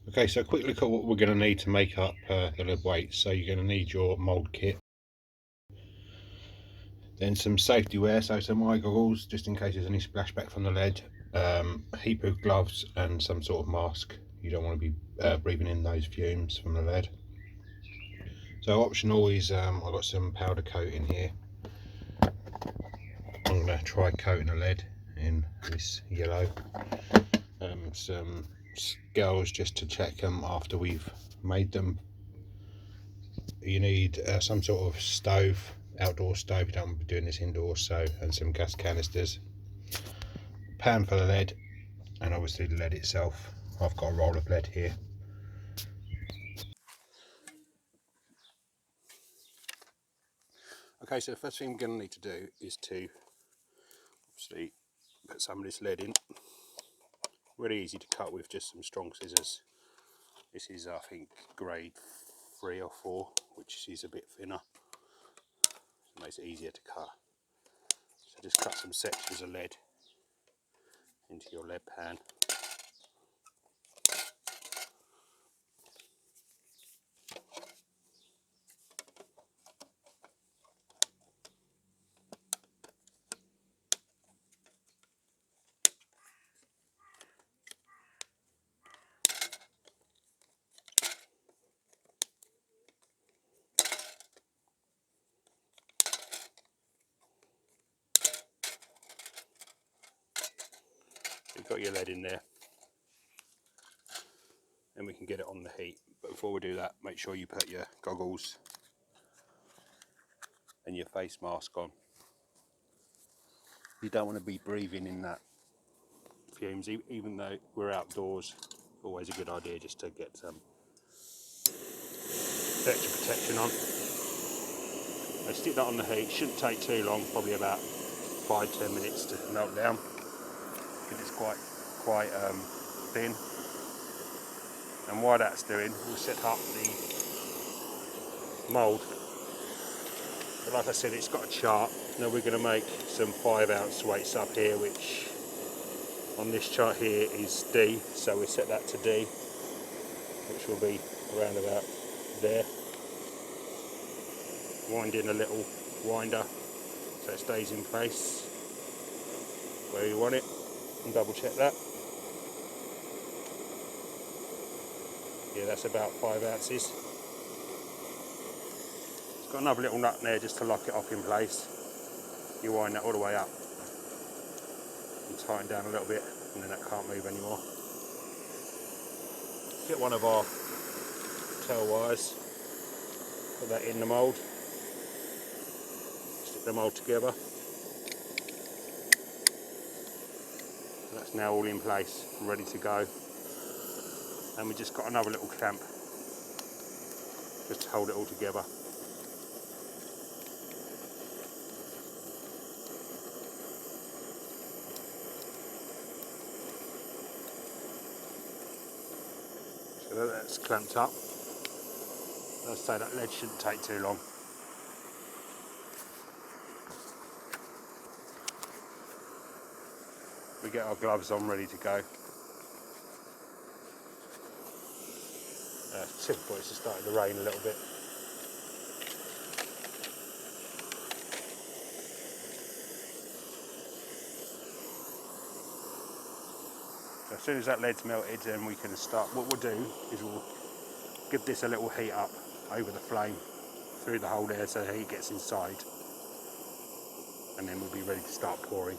Okay, so a quick look at what we're going to need to make up the lead weight. So you're going to need your mould kit, then some safety wear, so some eye goggles just in case there's any splashback from the lead, a heap of gloves and some sort of mask. You don't want to be breathing in those fumes from the lead. So optional is I've got some powder coat in here. I'm going to try coating the lead in this yellow. Some scales just to check them after we've made them. You need some sort of stove, outdoor stove, you don't want to be doing this indoors, so, and some gas canisters, pan for the lead, and obviously the lead itself. I've got a roll of lead here. Okay, so the first thing we're going to need to do is to obviously put some of this lead in. Really easy to cut with just some strong scissors. This is, I think, grade 3 or 4, which is a bit thinner. It makes it easier to cut. So just cut some sections of lead into your lead pan. You've got your lead in there, and we can get it on the heat. But before we do that, make sure you put your goggles and your face mask on. You don't want to be breathing in that fumes, even though we're outdoors. Always a good idea just to get some extra protection on. I stick that on the heat. Shouldn't take too long, probably about 5-10 minutes to melt down, because it's quite thin. And while that's doing, we'll set up the mould. But like I said, it's got a chart. Now we're going to make some 5-ounce weights up here, which on this chart here is D, so we set that to D, which will be around about there. Wind in a little winder so it stays in place where you want it, and double check that. Yeah, that's about 5 ounces. It's got another little nut there just to lock it off in place. You wind that all the way up and tighten down a little bit, and then that can't move anymore. Get one of our tail wires, put that in the mould, stick them all together. And that's now all in place, ready to go. And we just got another little clamp just to hold it all together. So that's clamped up. I'd say that lead shouldn't take too long. We get our gloves on, ready to go. Typical, it's just starting to rain a little bit. So as soon as that lead's melted, then we can start. What we'll do is we'll give this a little heat up over the flame through the hole there, so the heat gets inside, and then we'll be ready to start pouring.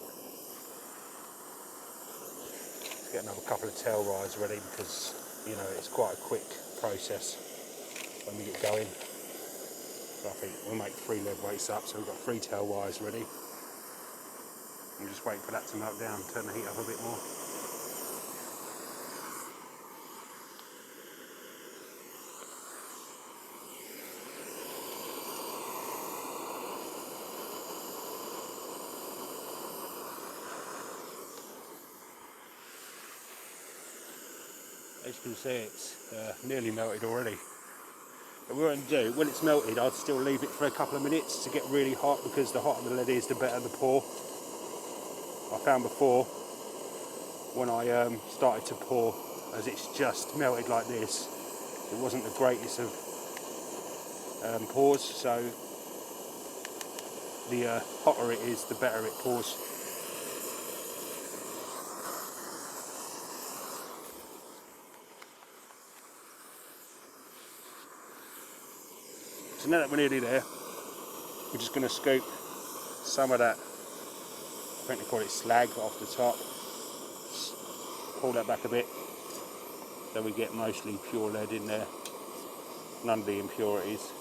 Let's get another couple of tail wires ready, because you know it's quite a quick process when we get going. So I think we'll make 3 lead weights up, so we've got 3 tail wires ready. We'll just wait for that to melt down, turn the heat up a bit more. As you can see, it's nearly melted already. But what we're going to do, when it's melted, I'd still leave it for a couple of minutes to get really hot, because the hotter the lead is, the better the pour. I found before, when I started to pour as it's just melted like this. It wasn't the greatest of pours, so the hotter it is, the better it pours. So now that we're nearly there, we're just going to scoop some of that, I think they call it slag, off the top. Pull that back a bit, so we get mostly pure lead in there, none of the impurities.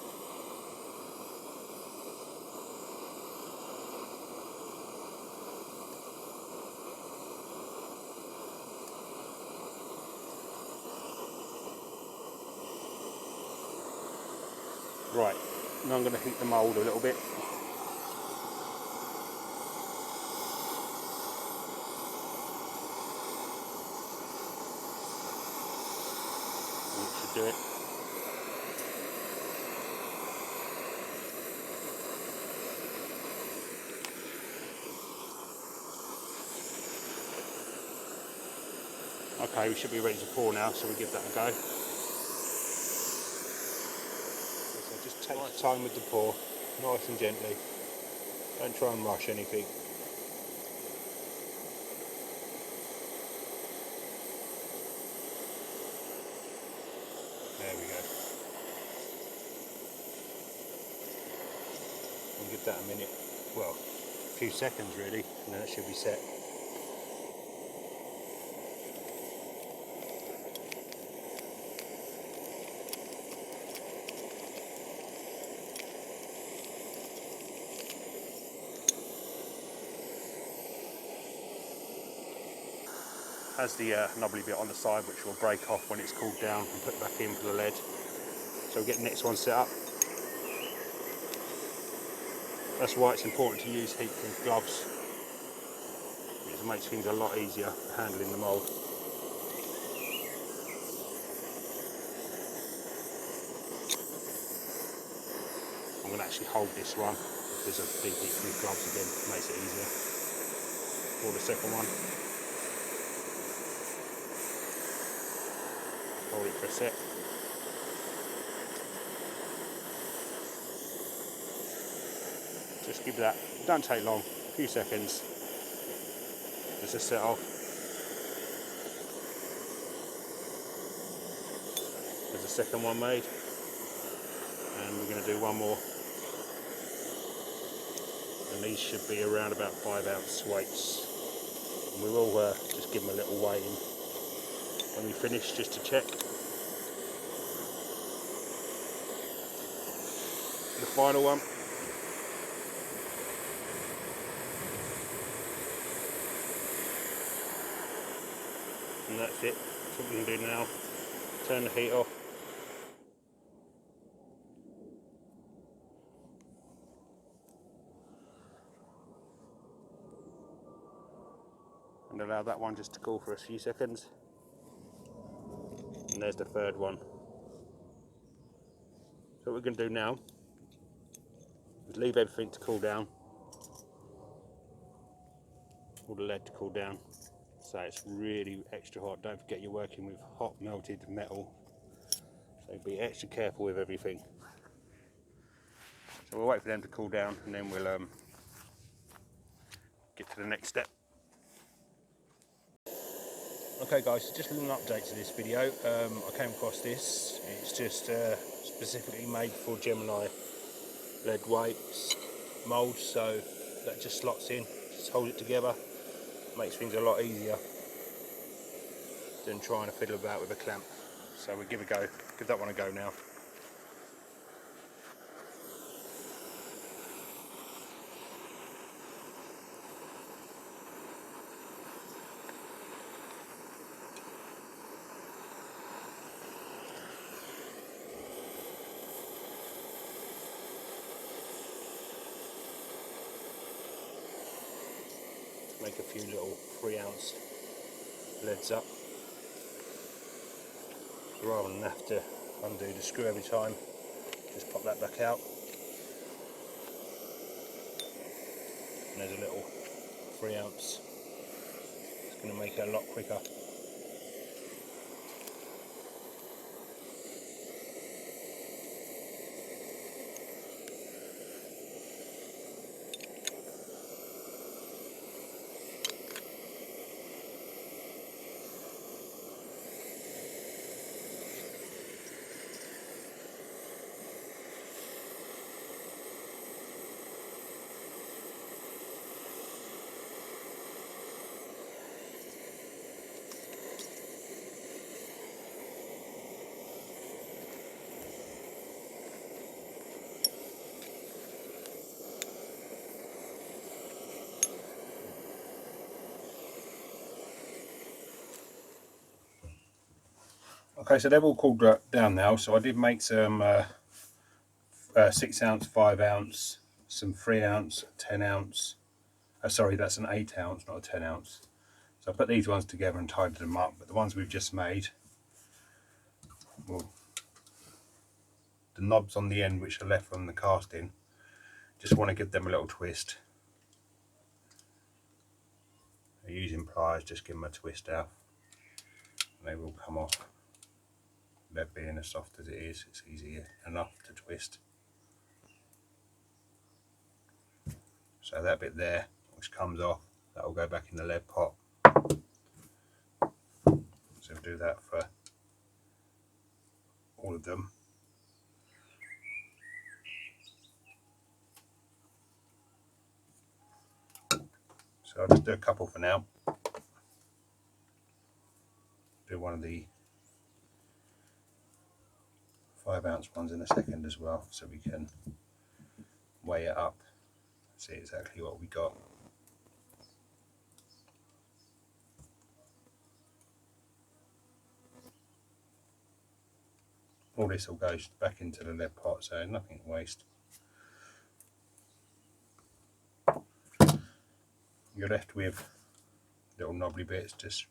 Right, now I'm going to heat the mould a little bit. That should do it. Okay, we should be ready to pour now, so we give that a go. So just take your time with the pour, nice and gently. Don't try and rush anything. There we go. We'll give that a minute, well, a few seconds really, and then it should be set. Has the knobbly bit on the side which will break off when it's cooled down and put back in for the lead. So we'll get the next one set up. That's why it's important to use heat-proof gloves. It makes things a lot easier handling the mould. I'm going to actually hold this one because of the heat-proof gloves again, makes it easier. For the second one. Hold it for a sec. Just give that, don't take long, a few seconds. Just to set off. There's a second one made. And we're going to do one more. And these should be around about 5 ounce weights. And we will just give them a little weigh in when we finish, just to check. The final one. And that's it. That's what we can do now. Turn the heat off. And allow that one just to cool for a few seconds. And there's the third one. So what we're going to do now is leave everything to cool down. All the lead to cool down. So it's really extra hot. Don't forget you're working with hot melted metal. So be extra careful with everything. So we'll wait for them to cool down and then we'll get to the next step. Okay guys, so just a little update to this video. I came across this. It's just specifically made for Gemini lead weights mould, so that just slots in, just hold it together, makes things a lot easier than trying to fiddle about with a clamp. So we'll give that one a go now. Make a few little 3 ounce leads up. So rather than have to undo the screw every time, just pop that back out. And there's a little 3 ounce. It's going to make it a lot quicker. Okay, so they've all cooled down now. So I did make some 6 ounce, 5 ounce, some 3 ounce, 10 ounce. Sorry, that's an 8 ounce, not a 10 ounce. So I put these ones together and tidied them up. But the ones we've just made, well, the knobs on the end which are left from the casting, just want to give them a little twist. Using pliers, just give them a twist out and they will come off. Lead being as soft as it is, it's easy enough to twist. So that bit there which comes off, that will go back in the lead pot. So we'll do that for all of them. So I'll just do a couple for now. Do one of the 5 ounce ones in a second as well, so we can weigh it up, see exactly what we got. All this all goes back into the lead pot, so nothing to waste. You're left with little knobbly bits, just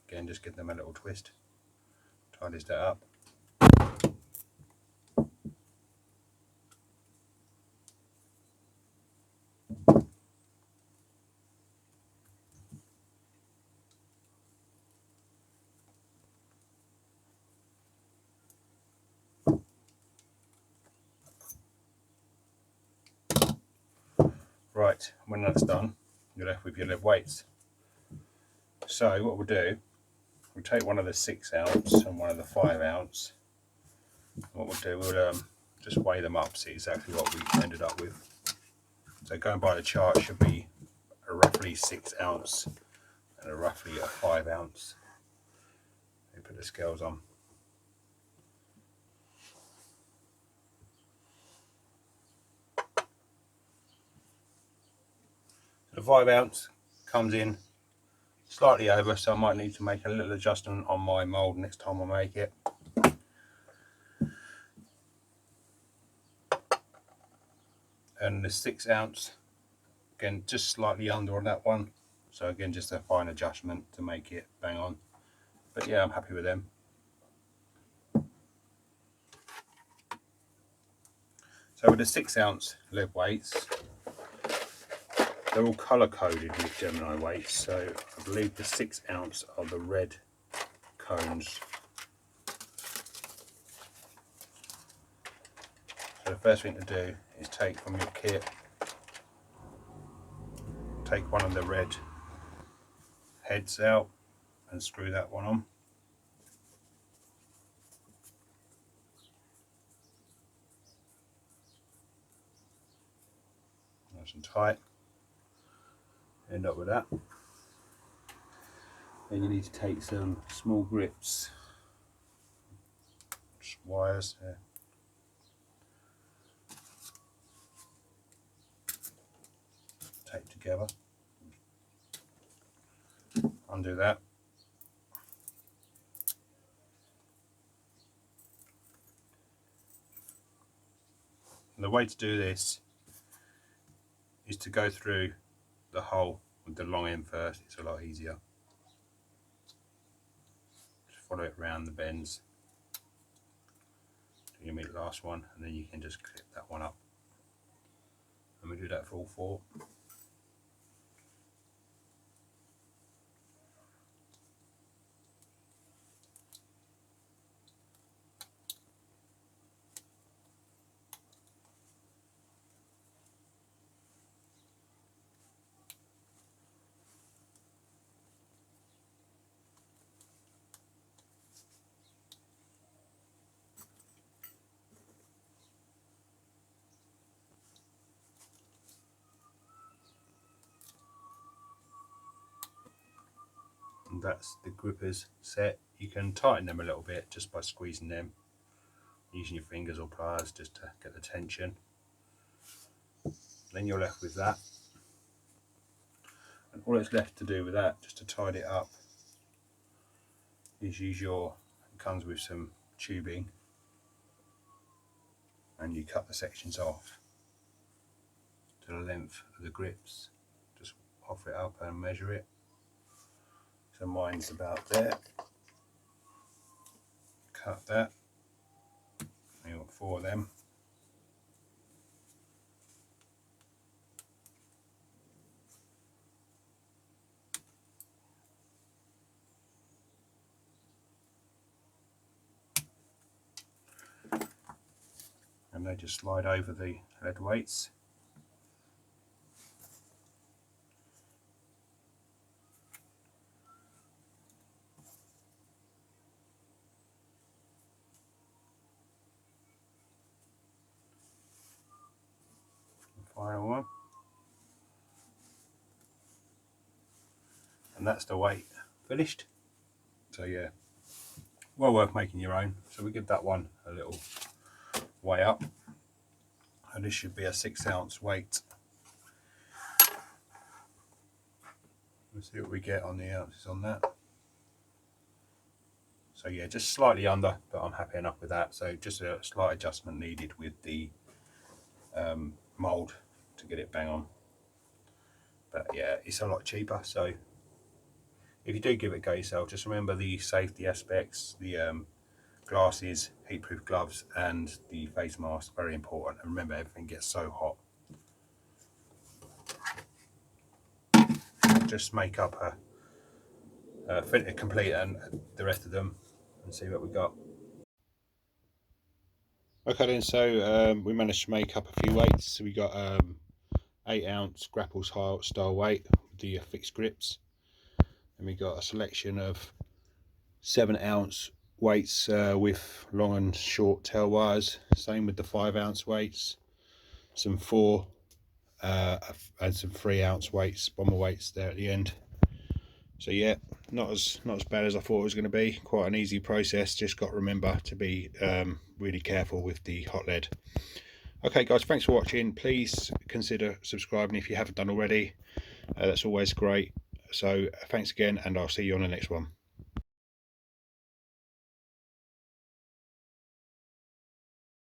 give them a little twist. Tidies that up. Right, when that's done, you're left with your lead weights. So what we'll do, we'll take one of the 6 ounce and one of the 5 ounce. What we'll do, we'll just weigh them up, see exactly what we ended up with. So going by the chart, it should be a roughly 6 ounce and a roughly a 5 ounce. Let me put the scales on. The 5 ounce comes in slightly over, so I might need to make a little adjustment on my mould next time I make it. And the 6 ounce, again, just slightly under on that one. So again, just a fine adjustment to make it bang on. But yeah, I'm happy with them. So with the 6 ounce lead weights, they're all colour coded with Gemini weights. So I believe the 6 ounce are the red cones. So the first thing to do is take from your kit, take one of the red heads out and screw that one on. Nice and tight. End up with that. Then you need to take some small grips, just wires there. Tape together. Undo that. And the way to do this is to go through the hole with the long end first. It's a lot easier. Just follow it around the bends. You make the last one, and then you can just clip that one up. And we do that for all 4. And that's the grippers set. You can tighten them a little bit just by squeezing them, using your fingers or pliers just to get the tension. Then you're left with that. And all it's left to do with that, just to tidy it up, is use your comes with some tubing, and you cut the sections off to the length of the grips. Just offer it up and measure it. So mine's about there. Cut that. You got 4 of them. And they just slide over the lead weights. Final one. And that's the weight finished. So yeah, well worth making your own. So we give that one a little weigh up, and this should be a 6-ounce weight. Let's see what we get on the ounces on that. So yeah, just slightly under, but I'm happy enough with that. So just a slight adjustment needed with the mould to get it bang on. But yeah, it's a lot cheaper. So if you do give it a go yourself, just remember the safety aspects, the glasses, heat-proof gloves, and the face mask, very important. And remember, everything gets so hot. Just make up a fit complete and the rest of them, and see what we got. Okay then, so we managed to make up a few weights. So we got 8-ounce grapple style weight with the fixed grips, and we got a selection of 7-ounce weights with long and short tail wires. Same with the 5-ounce weights, some 4 and some 3-ounce weights, bomber weights there at the end. So yeah, not as bad as I thought it was going to be. Quite an easy process. Just got to remember to be really careful with the hot lead. Okay guys, thanks for watching. Please consider subscribing if you haven't done already. That's always great. So thanks again, and I'll see you on the next one.